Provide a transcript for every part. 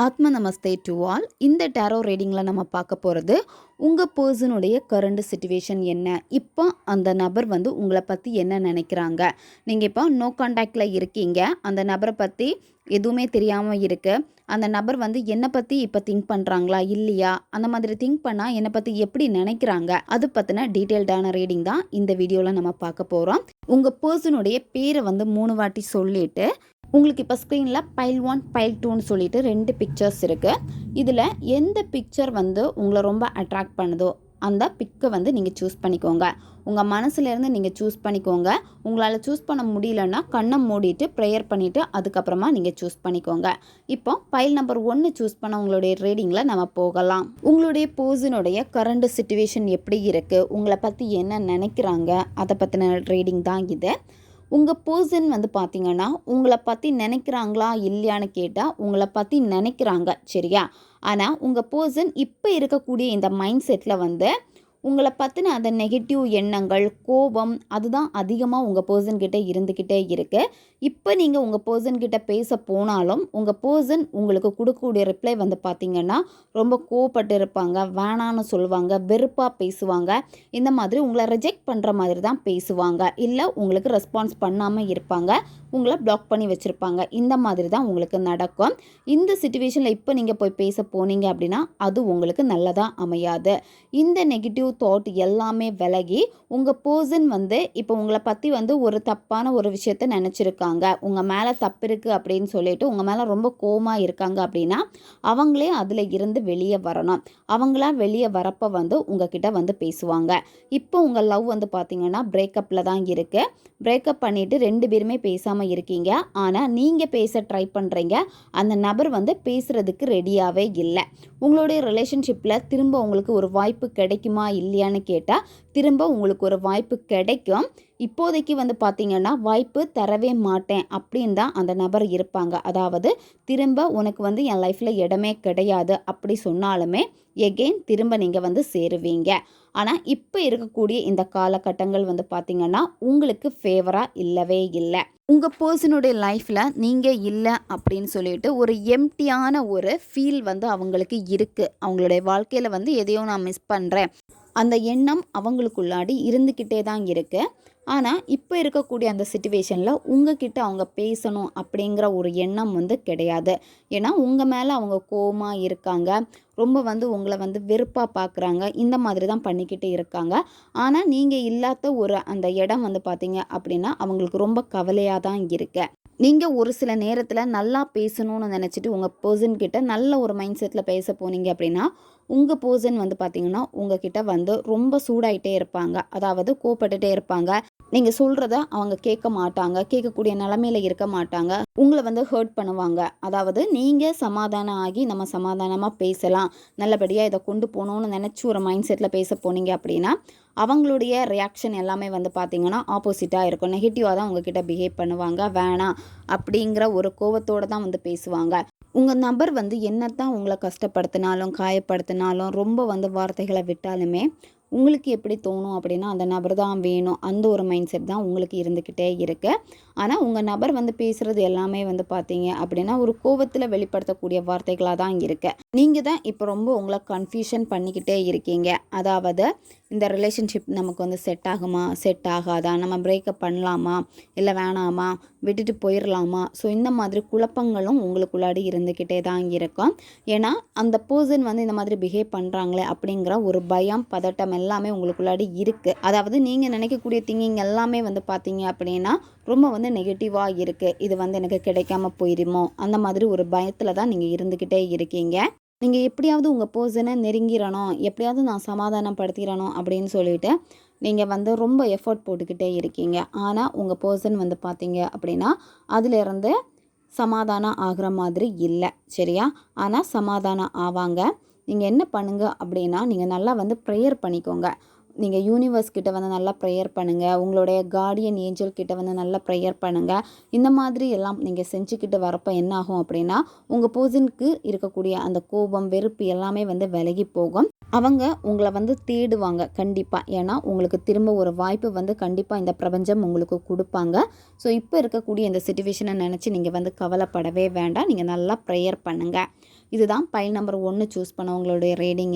ஆத்ம நமஸ்தே to all. இந்த tarot ரீடிங்கில் நம்ம பார்க்க போகிறது உங்கள் பர்சனுடைய கரண்ட் சுச்சுவேஷன் என்ன, இப்போ அந்த நபர் உங்களை பற்றி என்ன நினைக்கிறாங்க. நீங்கள் இப்போ நோ கான்டாக்டில் இருக்கீங்க, அந்த நபரை பற்றி எதுவுமே தெரியாமல் இருக்கு. அந்த நபர் என்னை பற்றி இப்போ திங்க் பண்ணுறாங்களா இல்லையா, அந்த மாதிரி திங்க் பண்ணால் என்னை பற்றி எப்படி நினைக்கிறாங்க, அது பற்றின டீட்டெயில்டான ரீடிங் தான் இந்த வீடியோவில் நம்ம பார்க்க போகிறோம். உங்கள் பர்சனுடைய பேரை 3 வாட்டி சொல்லிவிட்டு உங்களுக்கு இப்போ ஸ்க்ரீனில் பைல் 1 பைல் 2ன்னு சொல்லிட்டு 2 பிக்சர்ஸ் இருக்குது. இதில் எந்த பிக்சர் உங்களை ரொம்ப அட்ராக்ட் பண்ணுதோ அந்த பிக்கை நீங்கள் சூஸ் பண்ணிக்கோங்க. உங்கள் மனசுலேருந்து நீங்கள் சூஸ் பண்ணிக்கோங்க. உங்களால் சூஸ் பண்ண முடியலன்னா கண்ணை மூடிட்டு ப்ரேயர் பண்ணிவிட்டு அதுக்கப்புறமா நீங்கள் சூஸ் பண்ணிக்கோங்க. இப்போ பைல் நம்பர் 1 சூஸ் பண்ண உங்களுடைய ரீடிங்கில் நம்ம போகலாம். உங்களுடைய பர்சனுடைய கரண்ட் சுச்சுவேஷன் எப்படி இருக்குது, உங்களை பற்றி என்ன நினைக்கிறாங்க, அதை பற்றின ரீடிங் தான் இது. உங்கள் பர்சன் பார்த்தீங்கன்னா உங்களை பற்றி நினைக்கிறாங்களா இல்லையான்னு கேட்டால் உங்களை பற்றி நினைக்கிறாங்க, சரியா. ஆனால் உங்கள் பர்சன் இப்போ இருக்கக்கூடிய இந்த மைண்ட் செட்டில் உங்களை பற்றின அந்த நெகட்டிவ் எண்ணங்கள், கோபம், அதுதான் அதிகமாக உங்கள் பர்சன்கிட்ட இருந்துக்கிட்டே இருக்குது. இப்போ நீங்கள் உங்கள் பர்சன்கிட்ட பேச போனாலும் உங்கள் பர்சன் உங்களுக்கு கொடுக்கக்கூடிய ரிப்ளை பார்த்தீங்கன்னா ரொம்ப கோவப்பட்டு இருப்பாங்க, வேணான்னு சொல்லுவாங்க, வெறுப்பாக பேசுவாங்க. இந்த மாதிரி உங்களை ரிஜெக்ட் பண்ணுற மாதிரி தான் பேசுவாங்க, இல்லை உங்களுக்கு ரெஸ்பான்ஸ் பண்ணாமல் இருப்பாங்க, உங்களை பிளாக் பண்ணி வச்சுருப்பாங்க. இந்த மாதிரி தான் உங்களுக்கு நடக்கும். இந்த சிச்சுவேஷனில் இப்போ நீங்கள் போய் பேச போனீங்க அப்படின்னா அது உங்களுக்கு நல்லதாக அமையாது. இந்த நெகட்டிவ் தாட் எல்லாமே விலகி உங்கள் பர்சன் இப்போ உங்களை பற்றி ஒரு தப்பான ஒரு விஷயத்த நினச்சிருக்காங்க, உங்கள் மேலே தப்பு இருக்குது அப்படின்னு சொல்லிட்டு உங்கள் மேலே ரொம்ப கோவமாக இருக்காங்க அப்படின்னா அவங்களே அதில் இருந்து வெளியே வரணும். அவங்களா வெளியே வரப்போ உங்ககிட்ட பேசுவாங்க. இப்போ உங்கள் லவ் பார்த்தீங்கன்னா பிரேக்கப்பில் தான் இருக்குது. பிரேக்கப் பண்ணிவிட்டு 2 பேருமே பேசாமல் இருக்கீங்க. ஆனால் நீங்கள் பேச ட்ரை பண்ணுறீங்க, அந்த நபர் பேசுகிறதுக்கு ரெடியாகவே இல்லை. உங்களுடைய ரிலேஷன்ஷிப்பில் திரும்ப உங்களுக்கு ஒரு வாய்ப்பு கிடைக்குமா இல்லையான்னு கேட்டால் திரும்ப உங்களுக்கு ஒரு வாய்ப்பு கிடைக்கும். இப்போதைக்கு பார்த்தீங்கன்னா வாய்ப்பு தரவே மாட்டேன் அப்படின்னு தான் அந்த நபர் இருப்பாங்க. அதாவது திரும்ப உனக்கு என் லைஃப்பில் இடமே கிடையாது அப்படி சொன்னாலுமே எகெயின் திரும்ப நீங்கள் சேருவீங்க. ஆனால் இப்போ இருக்கக்கூடிய இந்த காலகட்டங்கள் பார்த்தீங்கன்னா உங்களுக்கு ஃபேவராக இல்லவே இல்லை. உங்கள் பர்சனுடைய லைஃப்பில் நீங்கள் இல்லை அப்படின்னு சொல்லிட்டு ஒரு எம்டியான ஒரு ஃபீல் அவங்களுக்கு இருக்குது. அவங்களுடைய வாழ்க்கையில் எதையோ நான் மிஸ் பண்ணுறேன், அந்த எண்ணம் அவங்களுக்குள்ளாடி இருந்துக்கிட்டே தான் இருக்குது. ஆனால் இப்போ இருக்கக்கூடிய அந்த சிச்சுவேஷனில் உங்ககிட்ட அவங்க பேசணும் அப்படிங்கிற ஒரு எண்ணம் கிடையாது. ஏன்னா உங்கள் மேலே அவங்க கோவமாக இருக்காங்க, ரொம்ப உங்களை வெறுப்பாக பார்க்குறாங்க, இந்த மாதிரி தான் பண்ணிக்கிட்டு இருக்காங்க. ஆனால் நீங்கள் இல்லாத ஒரு அந்த இடம் பார்த்தீங்க அப்படின்னா அவங்களுக்கு ரொம்ப கவலையாக தான் இருக்கு. நீங்கள் ஒரு சில நேரத்தில் நல்லா பேசணும்னு நினச்சிட்டு உங்கள் பர்சன்கிட்ட நல்ல ஒரு மைண்ட் செட்டில் பேச போனீங்க அப்படின்னா உங்கள் பர்சன் பார்த்தீங்கன்னா உங்ககிட்ட ரொம்ப சூடாயிட்டே இருப்பாங்க, அதாவது கோபப்பட்டுட்டே இருப்பாங்க. நீங்கள் சொல்கிறத அவங்க கேட்க மாட்டாங்க, கேட்கக்கூடிய நிலமையில இருக்க மாட்டாங்க, உங்களை ஹர்ட் பண்ணுவாங்க. அதாவது நீங்கள் சமாதானம் ஆகி நம்ம சமாதானமாக பேசலாம், நல்லபடியாக இதை கொண்டு போகணுன்னு நினச்சி ஒரு மைண்ட் செட்டில் பேச போனீங்க அப்படின்னா அவங்களுடைய ரியாக்ஷன் எல்லாமே பார்த்தீங்கன்னா ஆப்போசிட்டாக இருக்கும். நெகட்டிவாக தான் உங்ககிட்ட பிஹேவ் பண்ணுவாங்க, வேணாம் அப்படிங்கிற ஒரு கோவத்தோடு தான் பேசுவாங்க. உங்கள் நபர் என்னத்தான் உங்களை கஷ்டப்படுத்தினாலும் காயப்படுத்தினாலும் ரொம்ப வார்த்தைகளை விட்டாலுமே உங்களுக்கு எப்படி தோணும் அப்படின்னா அந்த நபர் தான் வேணும், அந்த ஒரு மைண்ட் செட் தான் உங்களுக்கு இருந்துக்கிட்டே இருக்குது. ஆனால் உங்கள் நபர் பேசுகிறது எல்லாமே பார்த்தீங்க அப்படின்னா ஒரு கோபத்தில் வெளிப்படுத்தக்கூடிய வார்த்தைகளாக தான் இருக்குது. நீங்கள் தான் இப்போ ரொம்ப உங்களை கன்ஃபியூஷன் பண்ணிக்கிட்டே இருக்கீங்க. அதாவது இந்த ரிலேஷன்ஷிப் நமக்கு செட் ஆகுமா செட் ஆகாதா, நம்ம பிரேக்கப் பண்ணலாமா இல்லை வேணாமா, விட்டுட்டு போயிடலாமா. ஸோ இந்த மாதிரி குழப்பங்களும் உங்களுக்குள்ளாடி இருந்துக்கிட்டே தான் இருக்கும். ஏன்னா அந்த பர்சன் இந்த மாதிரி பிஹேவ் பண்ணுறாங்களே அப்படிங்கிற ஒரு பயம், பதட்டம் எல்லாமே உங்களுக்குள்ளாடி இருக்குது. அதாவது நீங்கள் நினைக்கக்கூடிய திங்கிங் எல்லாமே பார்த்தீங்க அப்படின்னா ரொம்ப நெகட்டிவாக இருக்குது. இது எனக்கு கிடைக்காம போயிடுமோ அந்த மாதிரி ஒரு பயத்தில் தான் நீங்கள் இருந்துக்கிட்டே இருக்கீங்க. நீங்கள் எப்படியாவது உங்கள் பர்சனை நெருங்கிடணும், எப்படியாவது நான் சமாதானப்படுத்திடணும் அப்படின்னு சொல்லிட்டு நீங்கள் ரொம்ப எஃபர்ட் போட்டுக்கிட்டே இருக்கீங்க. ஆனால் உங்கள் பர்சன் பார்த்தீங்க அப்படின்னா அதிலிருந்து சமாதானம் ஆகிற மாதிரி இல்லை, சரியா. ஆனால் சமாதானம் ஆவாங்க. நீங்கள் என்ன பண்ணுங்க அப்படின்னா நீங்கள் நல்லா ப்ரேயர் பண்ணிக்கோங்க. நீங்கள் யூனிவர்ஸ் கிட்ட நல்லா ப்ரேயர் பண்ணுங்கள், உங்களுடைய கார்டியன் ஏஞ்சல் கிட்ட நல்லா ப்ரேயர் பண்ணுங்கள். இந்த மாதிரி எல்லாம் நீங்கள் செஞ்சுக்கிட்டு வரப்போ என்ன ஆகும் அப்படின்னா உங்கள் பர்சனுக்கு இருக்கக்கூடிய அந்த கோபம், வெறுப்பு எல்லாமே விலகி போகும். அவங்க உங்களை தேடுவாங்க கண்டிப்பாக. ஏன்னா உங்களுக்கு திரும்ப ஒரு வாய்ப்பு கண்டிப்பாக இந்த பிரபஞ்சம் உங்களுக்கு கொடுப்பாங்க. ஸோ இப்போ இருக்கக்கூடிய இந்த சிச்சுவேஷனை நினச்சி நீங்கள் கவலைப்படவே வேண்டாம். நீங்கள் நல்லா ப்ரேயர் பண்ணுங்கள். இதுதான் பைல் நம்பர் 1 சூஸ் பண்ணவங்களுடைய ரீடிங்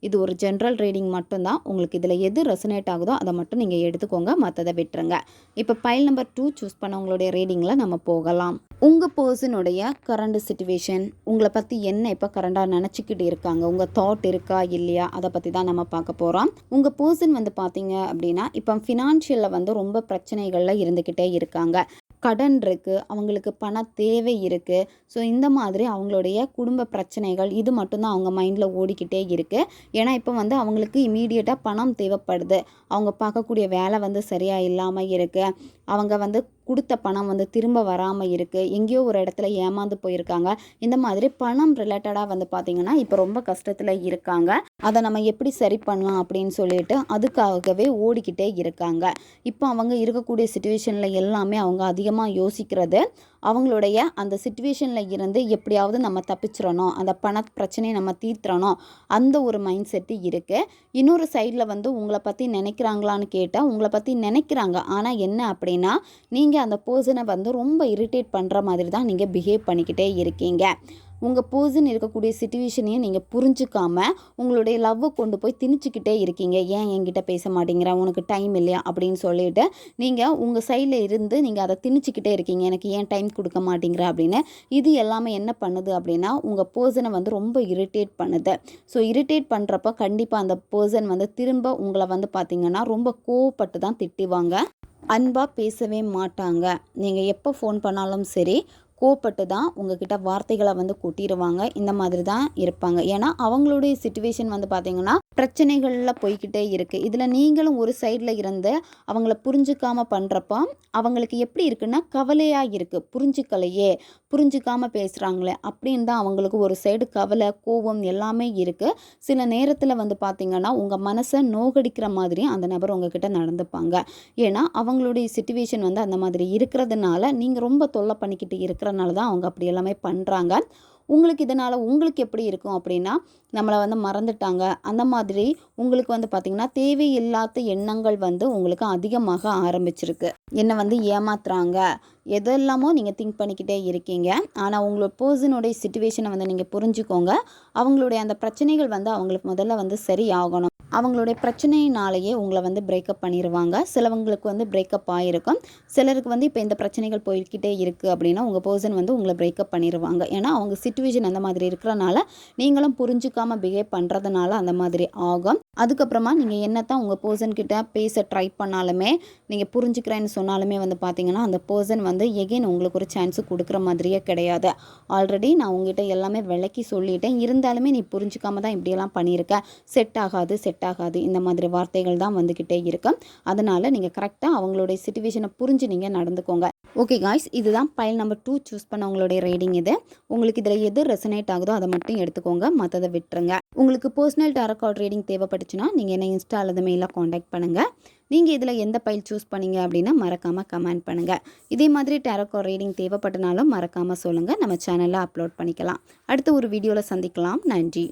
இது ஒரு ஜென்ரல் ரீடிங் மட்டும்தான். உங்களுக்கு இதில் எது ரெசனேட் ஆகுதோ அதை மட்டும் நீங்கள் எடுத்துக்கோங்க, மற்றதை விட்டுருங்க. இப்போ பைல் நம்பர் 2 சூஸ் பண்ணவங்களுடைய ரீடிங்கில் நம்ம போகலாம். உங்கள் பர்சனுடைய கரண்ட் சிச்சுவேஷன், உங்களை பற்றி என்ன இப்போ கரண்டாக நினச்சிக்கிட்டு இருக்காங்க, உங்கள் தாட் இருக்கா இல்லையா, அதை பற்றி தான் நம்ம பார்க்க போகிறோம். உங்கள் பர்சன் வந்து பார்த்தீங்க அப்படின்னா இப்போ ஃபினான்ஷியலில் வந்து ரொம்ப பிரச்சனைகளில் இருந்துக்கிட்டே இருக்காங்க. கடன் இருக்குது, அவங்களுக்கு பண தேவை இருக்குது. ஸோ இந்த மாதிரி அவங்களுடைய குடும்ப பிரச்சனைகள் இது மட்டும்தான் அவங்க மைண்டில் ஓடிக்கிட்டே இருக்குது. ஏன்னா இப்போ வந்து அவங்களுக்கு இமீடியட்டாக பணம் தேவைப்படுது. அவங்க பார்க்கக்கூடிய வேலை வந்து சரியாக இல்லாமல் இருக்குது. அவங்க வந்து கொடுத்த பணம் வந்து திரும்ப வராமல் இருக்குது. எங்கேயோ ஒரு இடத்துல ஏமாந்து போயிருக்காங்க. இந்த மாதிரி பணம் ரிலேட்டடாக வந்து பார்த்திங்கன்னா இப்போ ரொம்ப கஷ்டத்தில் இருக்காங்க. அதை நம்ம எப்படி சரி பண்ணலாம் அப்படின்னு சொல்லிட்டு அதுக்காகவே ஓடிக்கிட்டே இருக்காங்க. இப்போ அவங்க இருக்கக்கூடிய சிச்சுவேஷனில் எல்லாமே அவங்க அதிகமாக யோசிக்கிறது அவங்களுடைய அந்த சிச்சுவேஷனில் இருந்து எப்படியாவது நம்ம தப்பிச்சிடணும், அந்த பண பிரச்சனையை நம்ம தீர்த்துறணும், அந்த ஒரு மைண்ட் செட்டு இருக்குது. இன்னொரு சைடில் வந்து உங்களை பற்றி நினைக்கிறாங்களான்னு கேட்டால் உங்களை பற்றி நினைக்கிறாங்க. ஆனால் என்ன அப்படின்னா நீங்கள் அந்த பர்சனை வந்து ரொம்ப இரிட்டேட் பண்ணுற மாதிரி தான் நீங்கள் பிஹேவ் பண்ணிக்கிட்டே இருக்கீங்க. உங்கள் பர்சன் இருக்கக்கூடிய சிச்சுவேஷனையும் நீங்கள் புரிஞ்சுக்காமல் உங்களுடைய லவ்வை கொண்டு போய் திணிச்சிக்கிட்டே இருக்கீங்க. ஏன் என்கிட்ட பேச மாட்டேங்கிற, உனக்கு டைம் இல்லையா அப்படின்னு சொல்லிட்டு நீங்கள் உங்கள் சைடில் இருந்து நீங்கள் அதை திணிச்சிக்கிட்டே இருக்கீங்க. எனக்கு ஏன் டைம் கொடுக்க மாட்டேங்கிற அப்படின்னு. இது எல்லாமே என்ன பண்ணுது அப்படின்னா உங்கள் பர்சனை வந்து ரொம்ப இரிட்டேட் பண்ணுது. ஸோ இரிட்டேட் பண்ணுறப்ப கண்டிப்பாக அந்த பர்சன் வந்து திரும்ப உங்களை வந்து பார்த்திங்கன்னா ரொம்ப கோவப்பட்டு தான் திட்டுவாங்க. அன்பாக பேசவே மாட்டாங்க. நீங்கள் எப்போ ஃபோன் பண்ணாலும் சரி கோவப்பட்டு தான் உங்ககிட்ட வார்த்தைகளை வந்து கொட்டிடுவாங்க. இந்த மாதிரி தான் இருப்பாங்க. ஏன்னா அவங்களுடைய சிச்சுவேஷன் வந்து பார்த்திங்கன்னா பிரச்சனைகளில் போய்கிட்டே இருக்குது. இதில் நீங்களும் ஒரு சைடில் இருந்து அவங்கள புரிஞ்சுக்காமல் பண்ணுறப்போ அவங்களுக்கு எப்படி இருக்குன்னா கவலையாக இருக்குது. புரிஞ்சுக்காமல் பேசுகிறாங்களே அப்படின்னு தான் அவங்களுக்கு ஒரு சைடு கவலை, கோபம் எல்லாமே இருக்குது. சில நேரத்தில் வந்து பார்த்திங்கன்னா உங்கள் மனசை நோகடிக்கிற மாதிரி அந்த நபர் உங்ககிட்ட நடந்துப்பாங்க. ஏன்னா அவங்களுடைய சிச்சுவேஷன் வந்து அந்த மாதிரி இருக்கிறதுனால நீங்கள் ரொம்ப தொல்லை பண்ணிக்கிட்டு இருக்கிறனால தான் அவங்க அப்படி எல்லாமே பண்ணுறாங்க. உங்களுக்கு இதனால் உங்களுக்கு எப்படி இருக்கும் அப்படின்னா நம்மளை வந்து மறந்துட்டாங்க, அந்த மாதிரி உங்களுக்கு வந்து பார்த்திங்கன்னா தேவையில்லாத எண்ணங்கள் வந்து உங்களுக்கு அதிகமாக ஆரம்பிச்சிருக்கு. என்னை வந்து ஏமாத்துறாங்க எதெல்லாமோ நீங்கள் திங்க் பண்ணிக்கிட்டே இருக்கீங்க. ஆனால் உங்களோட பர்சனுடைய சிச்சுவேஷனை வந்து நீங்கள் புரிஞ்சுக்கோங்க. அவங்களுடைய அந்த பிரச்சனைகள் வந்து அவங்களுக்கு முதல்ல வந்து சரி ஆகணும். அவங்களுடைய பிரச்சனையினாலேயே உங்களை வந்து பிரேக்கப் பண்ணிடுவாங்க. சிலவங்களுக்கு வந்து பிரேக்கப் ஆகிருக்கும். சிலருக்கு வந்து இப்போ இந்த பிரச்சனைகள் போய்கிட்டே இருக்குது அப்படின்னா உங்கள் பர்சன் வந்து உங்களை பிரேக்கப் பண்ணிடுவாங்க. ஏன்னா அவங்க சிச்சுவேஷன் அந்த மாதிரி இருக்கிறனால நீங்களும் புரிஞ்சுக்காமல் பிஹேவ் பண்ணுறதுனால அந்த மாதிரி ஆகும். அதுக்கப்புறமா நீங்கள் என்னத்தான் உங்கள் பர்சன்கிட்ட பேச ட்ரை பண்ணாலுமே நீங்கள் புரிஞ்சுக்கிறேன்னு சொன்னாலுமே வந்து பார்த்தீங்கன்னா அந்த பர்சன் வந்து எகெயின் உங்களுக்கு ஒரு சான்ஸு கொடுக்குற மாதிரியே கிடையாது. ஆல்ரெடி நான் உங்ககிட்ட எல்லாமே விளக்கி சொல்லிட்டேன், இருந்தாலுமே நீ புரிஞ்சுக்காம தான் இப்படியெல்லாம் பண்ணியிருக்க, செட் ஆகாது இந்த மாதிரி வார்த்தைகள் தான் வந்துக்கிட்டே இருக்கும். அதனால் நீங்கள் கரெக்டாக அவங்களுடைய சிச்சுவேஷனை புரிஞ்சு நீங்கள் நடந்துக்கோங்க. ஓகே காய்ஸ், இதுதான் பைல் நம்பர் 2 சூஸ் பண்ணவங்களுடைய ரீடிங். உங்களுக்கு இதில் எது ரெசனேட் ஆகுதோ அதை மட்டும் எடுத்துக்கோங்க, மற்றதை விட்டுருங்க. உங்களுக்கு பர்சனல் டாரோ கார்டு ரீடிங் தேவைப்பட்டுச்சுன்னா நீங்கள் என்ன இன்ஸ்டா அல்லது மெயிலில் காண்டாக்ட் பண்ணுங்கள். நீங்கள் இதில் எந்த பைல் சூஸ் பண்ணீங்க அப்படின்னா மறக்காமல் கமெண்ட் பண்ணுங்கள். இதே மாதிரி டாரோ கார்டு ரீடிங் தேவைப்பட்டனாலும் மறக்காமல் சொல்லுங்கள், நம்ம சேனலில் அப்லோட் பண்ணிக்கலாம். அடுத்த ஒரு வீடியோவில் சந்திக்கலாம். நன்றி.